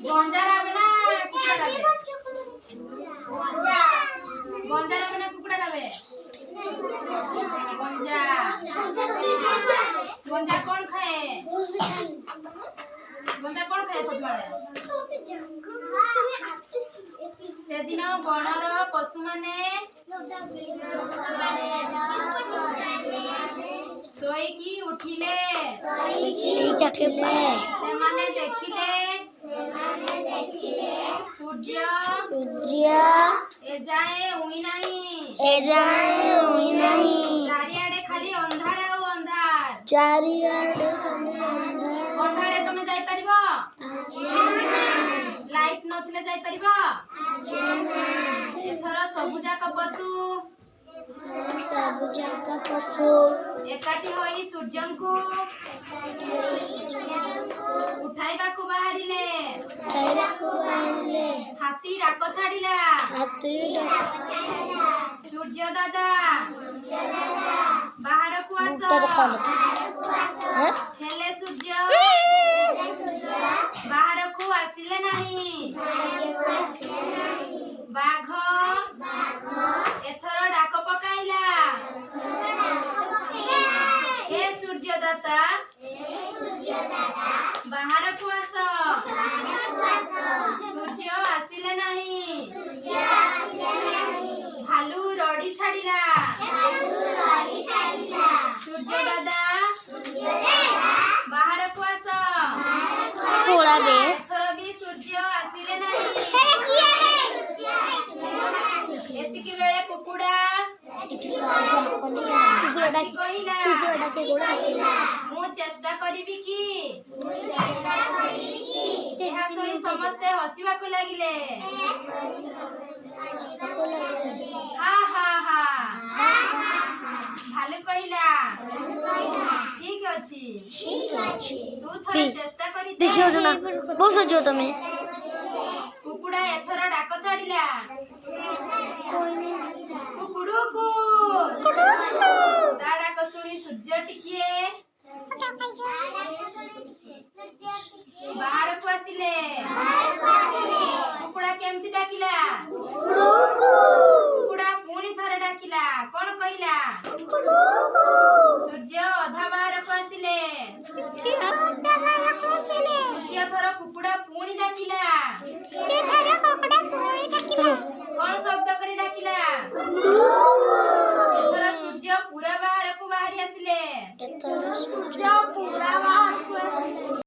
गंजा रावे ना कुकुड़ा रावे गंजा रावे ना कुकुड़ा रावे गंजा गंजा कौन खाए पटवाड़ा से दिन बनर पशु माने सोईकी उठिले से माने देखिले सूर्य एजाए उई नहीं चारियाडे खाली अंधार आउ अंधार अंधारे तमे जाई परिबो लाइट नथिले जाई परिबो एथरा सबुजाक पशु एकाठी होई सूर्यंकु उठाइबाकु बाहरिले हाथी डाक छाड़िला सूर्य दादा बाहर को आस हेले सूर्य बाहर को आसिले नहीं बाघ एथर डाक पकाइला हे सूर्य दाता बाहर को आस सूर्य आसिले नहीं भालू रड़ी छाड़िला सूर्य दादा बाहर को आस एथर भी सूर्य आसिले नहीं एतिकी बेले कुकुड़ा मु चेष्टा करिबी कि एहा सुनी समस्ते हसिबाकु लागिले हा हा हा भालू कहिला ठीक अछि तू थोड़ा चेष्टा करी देखियो जना बहुत सजो तमे कुकुड़ा एथर डाक छाड़िला कुकुड़ू ता डाक सुनी सूर्य टिकिए